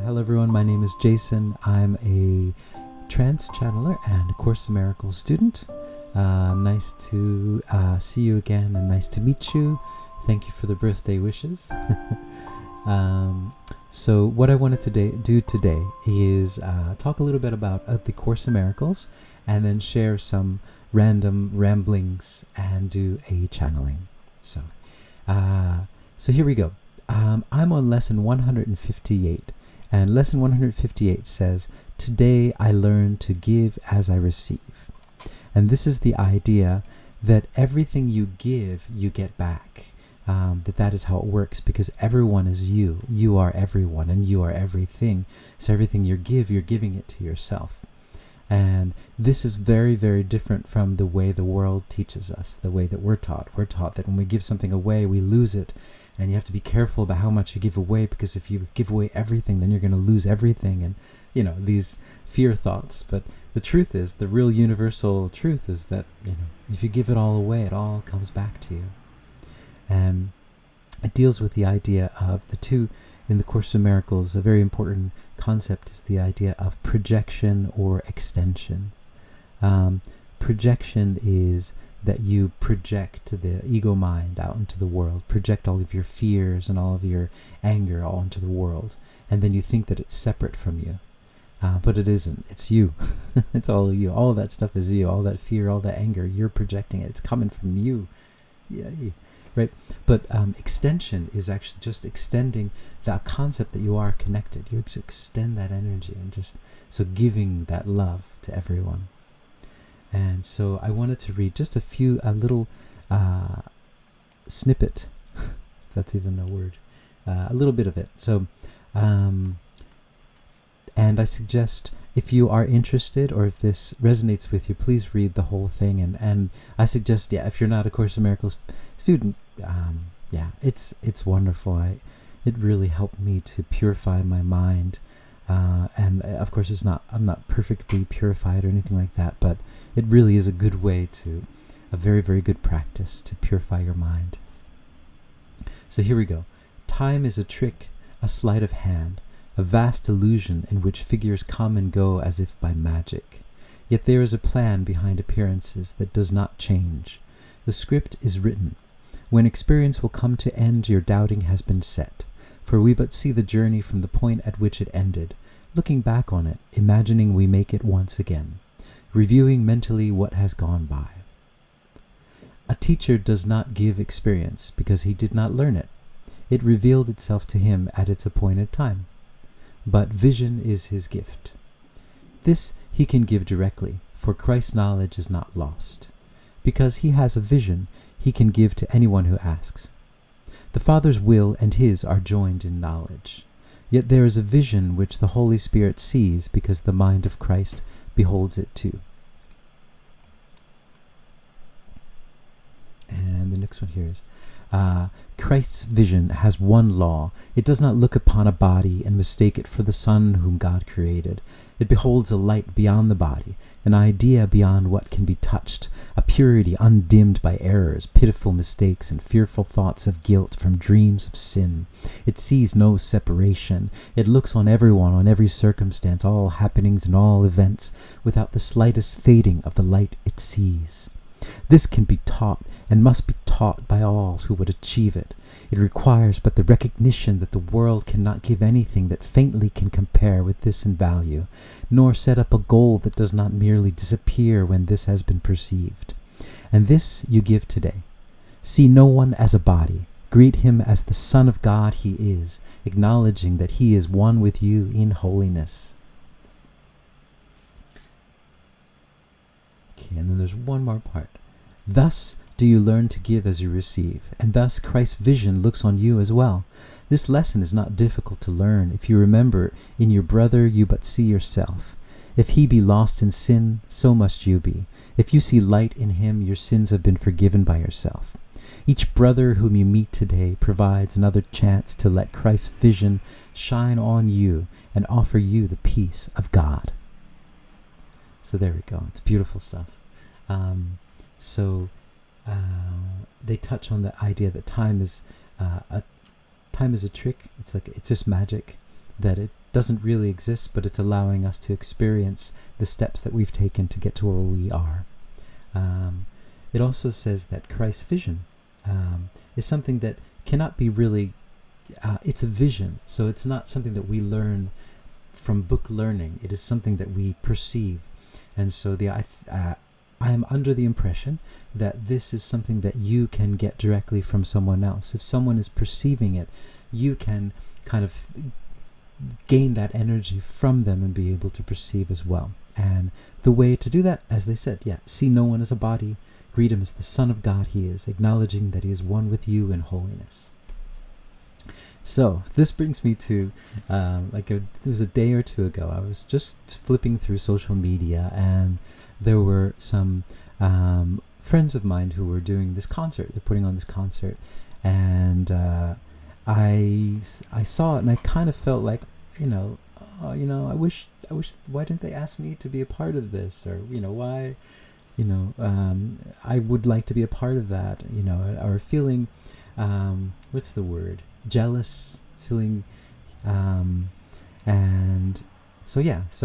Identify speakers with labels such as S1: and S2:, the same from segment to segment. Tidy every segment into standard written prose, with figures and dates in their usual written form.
S1: Hello everyone, my name is Jason. I'm a trance channeler and a Course in Miracles student. Nice to see you again and nice to meet you. Thank you for the birthday wishes. So what I wanted to do today is talk a little bit about the Course in Miracles and then share some random ramblings and do a channeling. So here we go. I'm on lesson 158. And lesson 158 says, "Today I learn to give as I receive." And this is the idea that everything you give, you get back. That is how it works, because everyone is you. You are everyone and you are everything. So everything you give, you're giving it to yourself. And this is very, very different from the way the world teaches us, the way that we're taught. We're taught that when we give something away, we lose it. And you have to be careful about how much you give away, because if you give away everything, then you're going to lose everything. And, these fear thoughts. But the truth is, the real universal truth is that, if you give it all away, it all comes back to you. And it deals with the idea of the two in the Course in Miracles. A very important concept is the idea of projection or extension. Projection is that you project the ego mind out into the world, project all of your fears and all of your anger all into the world, and then you think that it's separate from you. But it isn't. It's you. It's all you. All of that stuff is you. All that fear, all that anger, you're projecting it. It's coming from you. Yay. Right? But extension is actually just extending that concept that you are connected. You extend that energy and so giving that love to everyone. And so I wanted to read just a little snippet, if that's even a word, a little bit of it. So, and I suggest, if you are interested or if this resonates with you, please read the whole thing. And I suggest, if you're not a Course in Miracles student, it's wonderful. It really helped me to purify my mind. And of course, I'm not perfectly purified or anything like that, but it really is a good way a very, very good practice to purify your mind. So here we go. Time is a trick, a sleight of hand, a vast illusion in which figures come and go as if by magic. Yet there is a plan behind appearances that does not change. The script is written. When experience will come to end, your doubting has been set. For we but see the journey from the point at which it ended, looking back on it, imagining we make it once again, reviewing mentally what has gone by. A teacher does not give experience because he did not learn it. It revealed itself to him at its appointed time. But vision is his gift. This he can give directly, for Christ's knowledge is not lost. Because he has a vision, he can give to anyone who asks. The Father's will and his are joined in knowledge. Yet there is a vision which the Holy Spirit sees, because the mind of Christ beholds it too. And the next one here is, Christ's vision has one law. It does not look upon a body and mistake it for the Son whom God created. It beholds a light beyond the body, an idea beyond what can be touched, a purity undimmed by errors, pitiful mistakes, and fearful thoughts of guilt from dreams of sin. It sees no separation. It looks on everyone, on every circumstance, all happenings and all events, without the slightest fading of the light it sees. This can be taught and must be taught by all who would achieve it. It requires but the recognition that the world cannot give anything that faintly can compare with this in value, nor set up a goal that does not merely disappear when this has been perceived. And this you give today. See no one as a body. Greet him as the Son of God he is, acknowledging that he is one with you in holiness. Okay, and then there's one more part. Thus do you learn to give as you receive, and thus Christ's vision looks on you as well. This lesson is not difficult to learn if you remember in your brother you but see yourself. If he be lost in sin, so must you be. If you see light in him, your sins have been forgiven by yourself. Each brother whom you meet today provides another chance to let Christ's vision shine on you and offer you the peace of God. So there we go. It's beautiful stuff. They touch on the idea that time is a trick. It's just magic. that it doesn't really exist, but it's allowing us to experience the steps that we've taken to get to where we are. It also says that Christ's vision is something that cannot be really, it's a vision, so it's not something that we learn from book learning. It is something that we perceive. And so I am under the impression that this is something that you can get directly from someone else. If someone is perceiving it, you can kind of gain that energy from them and be able to perceive as well. And the way to do that, as they said, see no one as a body, greet him as the Son of God he is, acknowledging that he is one with you in holiness. So this brings me to it was a day or two ago. I was just flipping through social media, and there were some friends of mine who were doing this concert. They're putting on this concert, and I saw it, and I kind of felt like, I wish. Why didn't they ask me to be a part of this? Or why? I would like to be a part of that. Or feeling, what's the word? Jealous, feeling, and so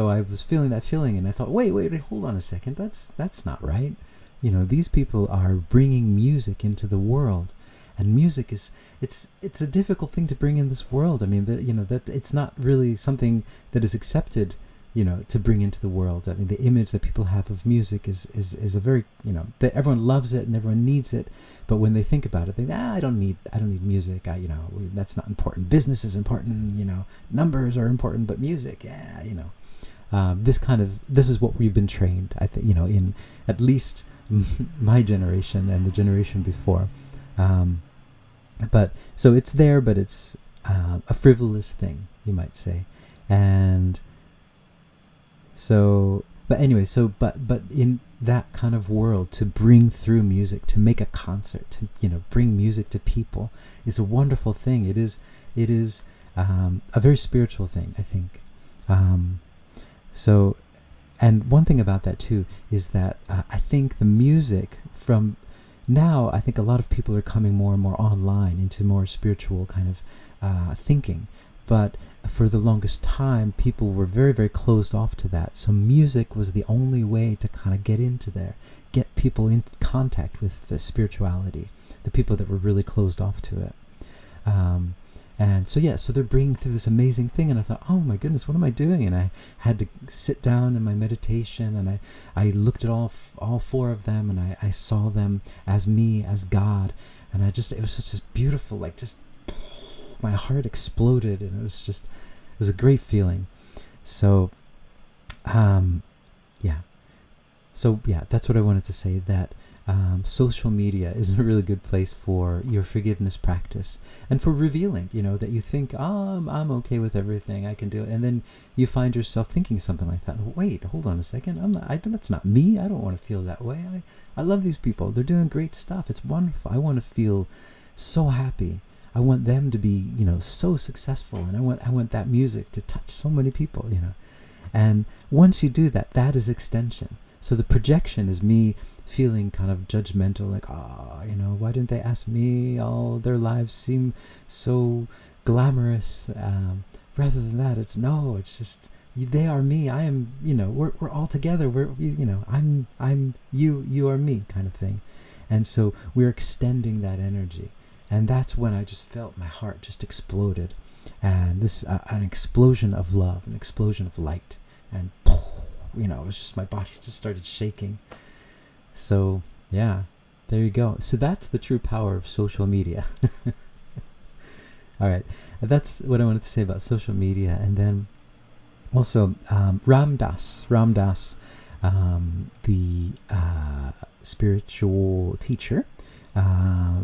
S1: I was feeling that feeling, and I thought, wait, hold on a second, that's not right. These people are bringing music into the world, and music it's a difficult thing to bring in this world. I mean, that it's not really something that is accepted, to bring into the world. I mean, the image that people have of music is a very, that everyone loves it and everyone needs it, but when they think about it, they think, I don't need music. That's not important. Business is important. Numbers are important, but music, this is what we've been trained, I think, in at least my generation and the generation before. But so it's there, but it's a frivolous thing, you might say. And so, but anyway, but in that kind of world, to bring through music, to make a concert, to bring music to people, is a wonderful thing. It is a very spiritual thing, I think. So, and one thing about that too is that I think the music from now, I think a lot of people are coming more and more online into more spiritual kind of thinking. But for the longest time, people were very, very closed off to that. So music was the only way to kind of get into there, get people in contact with the spirituality, the people that were really closed off to it. And so they're bringing through this amazing thing, and I thought, oh my goodness, what am I doing? And I had to sit down in my meditation, and I looked at all four of them, and I saw them as me, as God, and it was such this beautiful, my heart exploded, and it was a great feeling. So, that's what I wanted to say, that social media is a really good place for your forgiveness practice and for revealing, that you think, I'm okay with everything, I can do it. And then you find yourself thinking something like that. Wait, hold on a second. That's not me. I don't want to feel that way. I love these people. They're doing great stuff. It's wonderful. I want to feel so happy. I want them to be, so successful, and I want that music to touch so many people, And once you do that, that is extension. So the projection is me feeling kind of judgmental, like, why didn't they ask me? All their lives seem so glamorous. Rather than that, it's just they are me. I am, we're all together. I'm you are me, kind of thing. And so we're extending that energy. And that's when I just felt my heart just exploded, and this an explosion of love, an explosion of light, and it was just, my body just started shaking. So there you go. So that's the true power of social media. All right, that's what I wanted to say about social media. And then also Ramdass, the spiritual teacher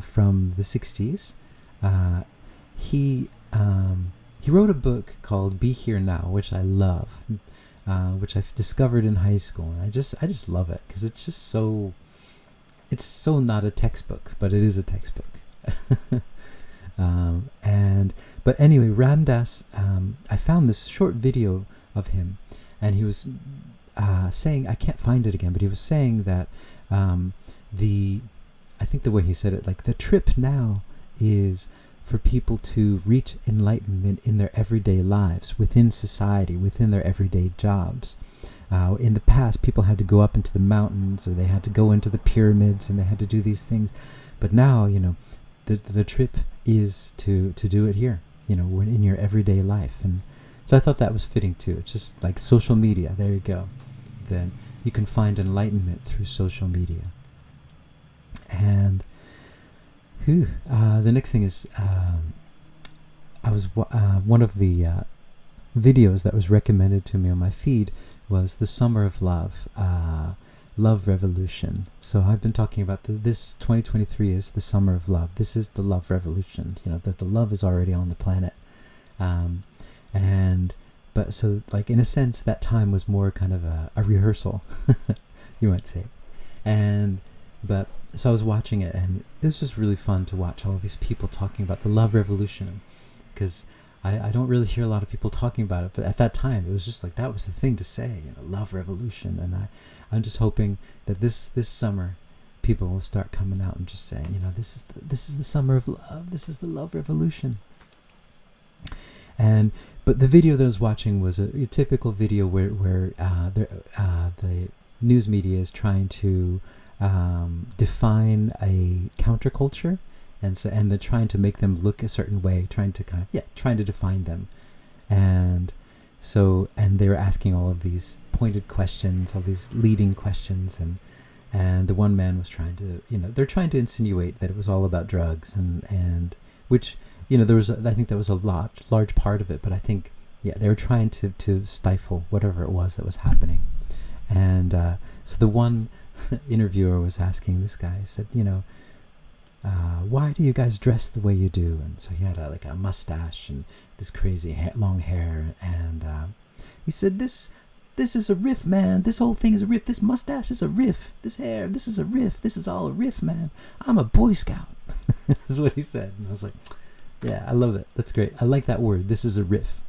S1: from the 60s, he wrote a book called Be Here Now, which I love, which I've discovered in high school, and I just love it, because it's just it's so not a textbook, but it is a textbook. But anyway, Ramdass, I found this short video of him, and he was saying, I can't find it again, but he was saying that I think the way he said it, the trip now is for people to reach enlightenment in their everyday lives, within society, within their everyday jobs. In the past, people had to go up into the mountains, or they had to go into the pyramids, and they had to do these things. But now, the trip is to do it here, in your everyday life. And so I thought that was fitting too. It's just like social media. There you go. Then you can find enlightenment through social media. And the next thing is, I was one of the videos that was recommended to me on my feed was the Summer of Love, Love Revolution. So I've been talking about this 2023 is the Summer of Love. This is the Love Revolution. That the love is already on the planet, but so like in a sense that time was more kind of a rehearsal, you might say, but so I was watching it, and it was just really fun to watch all these people talking about the love revolution, because I don't really hear a lot of people talking about it, but at that time it was just like that was the thing to say, love revolution. And I'm just hoping that this summer people will start coming out and just saying, this is the summer of love, this is the love revolution. But the video that I was watching was a typical video where the news media is trying to define a counterculture, and they're trying to make them look a certain way, trying to define them, and they were asking all of these pointed questions, all these leading questions, and the one man was trying to, they're trying to insinuate that it was all about drugs, and which, there was I think that was a large part of it, but I think they were trying to stifle whatever it was that was happening. And so the one interviewer was asking this guy, said, why do you guys dress the way you do? And so he had a mustache and this crazy long hair, and he said, this is a riff, man. This whole thing is a riff. This mustache is a riff. This hair, this is a riff. This is all a riff, man. I'm a Boy Scout. That's what he said. And I was like, yeah, I love it. That's great. I like that word. This is a riff.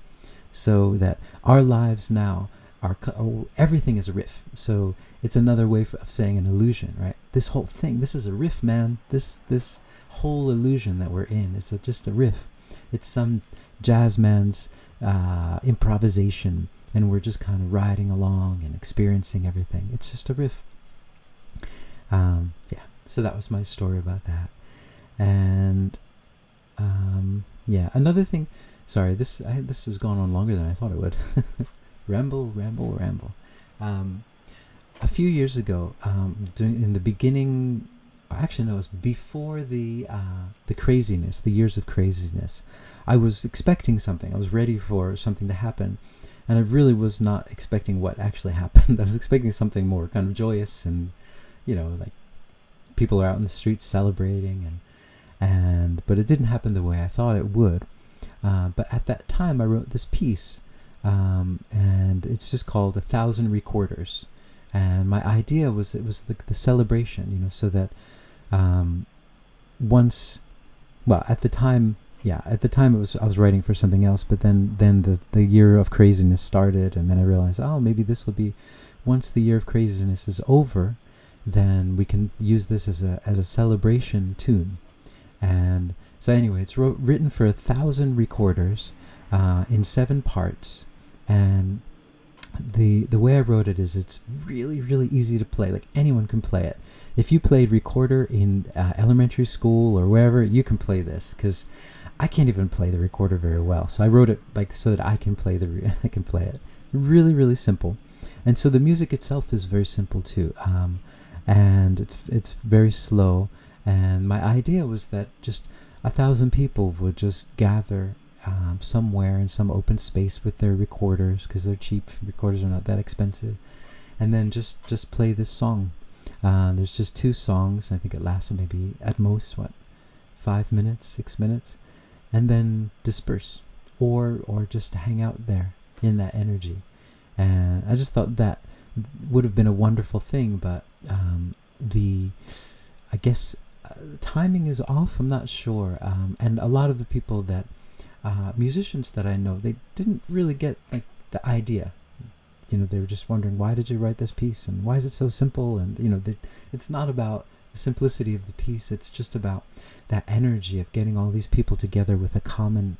S1: So that our lives now everything is a riff. So it's another way of saying an illusion, right? This whole thing, this is a riff, man. This whole illusion that we're in is just a riff. It's some jazz man's improvisation, and we're just kind of riding along and experiencing everything. It's just a riff. So that was my story about that. And another thing, sorry, this has gone on longer than I thought it would. ramble. A few years ago, in the beginning, actually no, it was before the craziness, the years of craziness, I was expecting something. I was ready for something to happen, and I really was not expecting what actually happened. I was expecting something more kind of joyous, and like people are out in the streets celebrating, but it didn't happen the way I thought it would. But at that time, I wrote this piece, and it's just called 1,000 Recorders. And my idea was it was the celebration, so that at the time it was I was writing for something else, but then the year of craziness started, and then I realized, maybe this will be, once the year of craziness is over, then we can use this as a celebration tune. And so anyway, it's written for 1,000 recorders in 7 parts, and the way I wrote it is it's really, really easy to play. Like anyone can play it. If you played recorder in elementary school or wherever, you can play this, because I can't even play the recorder very well. So I wrote it so that I can play I can play it. Really, really simple. And so the music itself is very simple too, and it's very slow. And my idea was that just 1,000 people would just gather somewhere in some open space with their recorders, because they're cheap. Recorders are not that expensive, and then just play this song. There's just 2 songs. I think it lasts maybe at most 5 minutes, 6 minutes, and then disperse, or just hang out there in that energy. And I just thought that would have been a wonderful thing, but I guess timing is off. I'm not sure, and a lot of the people that musicians that I know, they didn't really get the idea. They were just wondering, why did you write this piece, and why is it so simple? And it's not about the simplicity of the piece. It's just about that energy of getting all these people together with a common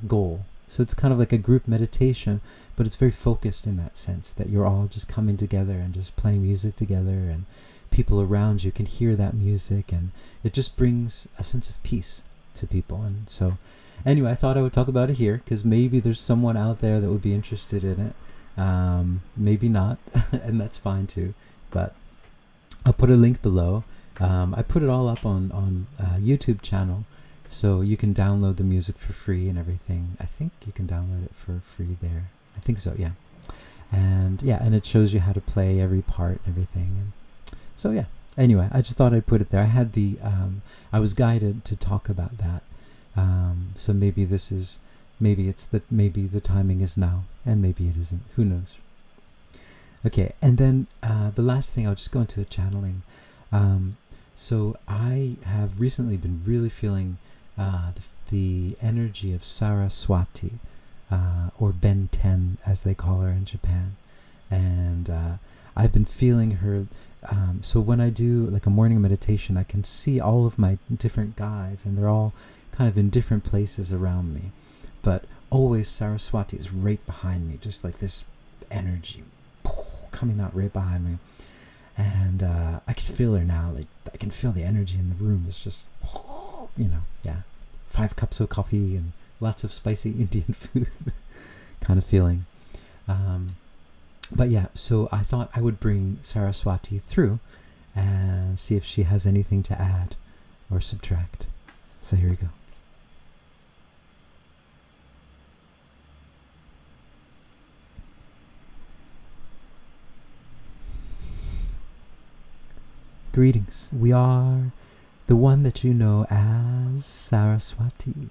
S1: goal. So it's kind of like a group meditation, but it's very focused in that sense, that you're all just coming together and just playing music together, and people around you can hear that music, and it just brings a sense of peace to people. And so anyway, I thought I would talk about it here because maybe there's someone out there that would be interested in it. Maybe not, and that's fine too. But I'll put a link below. I put it all up on YouTube channel, so you can download the music for free and everything. I think you can download it for free there. I think so, yeah. And it shows you how to play every part and everything. And so yeah. Anyway, I just thought I'd put it there. I had I was guided to talk about that. So maybe the timing is now, and maybe it isn't. Who knows? Okay, and then the last thing, I'll just go into a channeling. So I have recently been really feeling the energy of Saraswati, or Ben 10 as they call her in Japan. And I've been feeling her. So when I do like a morning meditation, I can see all of my different guides, and they're all kind of in different places around me. But always Saraswati is right behind me, just like this energy coming out right behind me. And I can feel her now. Like I can feel the energy in the room. It's just, 5 cups of coffee and lots of spicy Indian food kind of feeling. But yeah, so I thought I would bring Saraswati through and see if she has anything to add or subtract. So here we go. Greetings. We are the one that you know as Saraswati.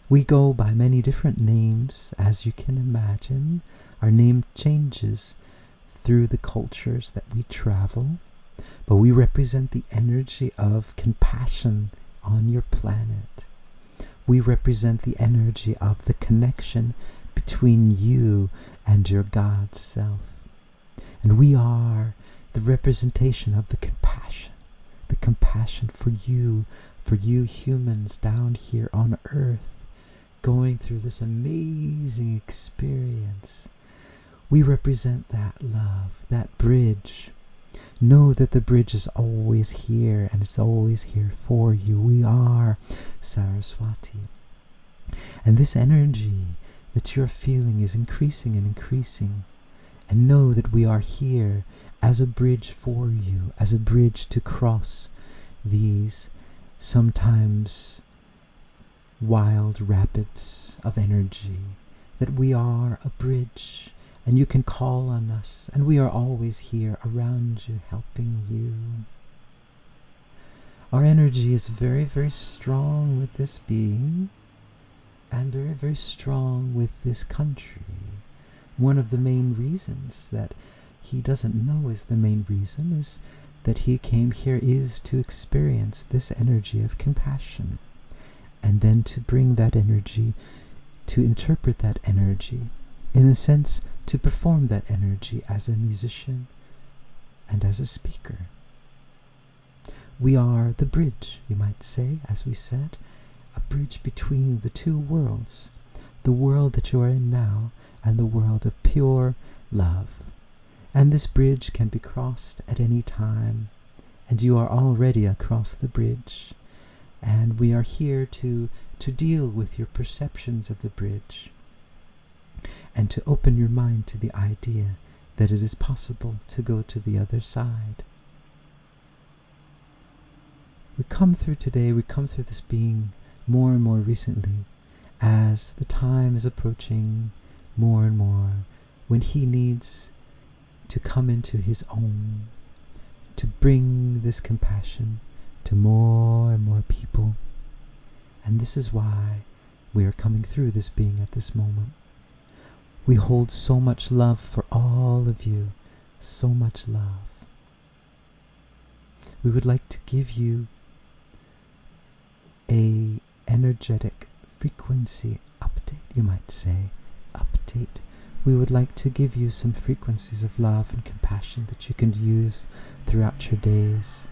S1: We go by many different names, as you can imagine. Our name changes through the cultures that we travel, but we represent the energy of compassion on your planet. We represent the energy of the connection between you and your God self. And we are the representation of the compassion for you humans down here on Earth, going through this amazing experience. We represent that love, that bridge. Know that the bridge is always here, and it's always here for you. We are Saraswati. And this energy that you're feeling is increasing and increasing. And know that we are here as a bridge for you, as a bridge to cross these sometimes wild rapids of energy, that we are a bridge, and you can call on us, and we are always here around you, helping you. Our energy is very, very strong with this being, and very, very strong with this country. One of the main reasons that he doesn't know is the main reason is that he came here is to experience this energy of compassion, and then to bring that energy, to interpret that energy, in a sense, to perform that energy as a musician and as a speaker. We are the bridge, you might say, as we said, a bridge between the two worlds, the world that you are in now and the world of pure love. And this bridge can be crossed at any time, and you are already across the bridge. And we are here to deal with your perceptions of the bridge, and to open your mind to the idea that it is possible to go to the other side. We come through this being more and more recently, as the time is approaching more and more, when he needs to come into his own, to bring this compassion to more and more people. And this is why we are coming through this being at this moment. We hold so much love for all of you, so much love. We would like to give you a energetic frequency update, you might say, update. We would like to give you some frequencies of love and compassion that you can use throughout your days.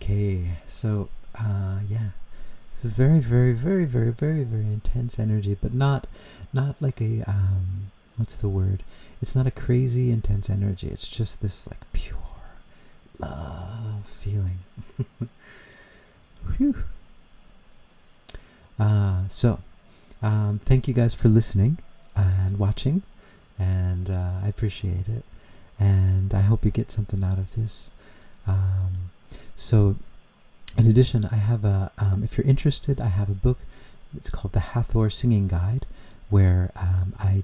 S1: Okay, so yeah, it's a very, very, very, very, very, very intense energy, but not like a what's the word? It's not a crazy intense energy. It's just this like pure love feeling. Whew. So thank you guys for listening and watching, and I appreciate it, and I hope you get something out of this. So in addition, I have if you're interested, I have a book. It's called the Hathor Singing Guide, where I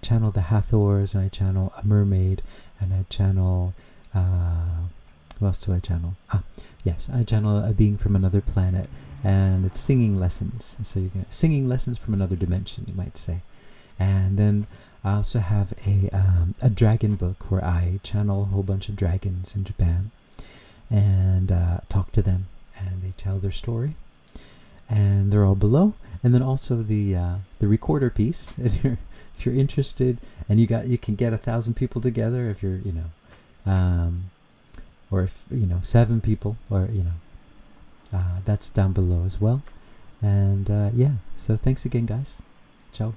S1: channel the Hathors, and I channel a mermaid, and I channel who else do I channel? Yes, I channel a being from another planet, and it's singing lessons. So you get singing lessons from another dimension, you might say. And then I also have a dragon book where I channel a whole bunch of dragons in Japan, and talk to them, and they tell their story, and they're all below. And then also the recorder piece, if you're interested, and you can get 1,000 people together, if you're or if 7 people, or that's down below as well. And yeah, so thanks again, guys. Ciao.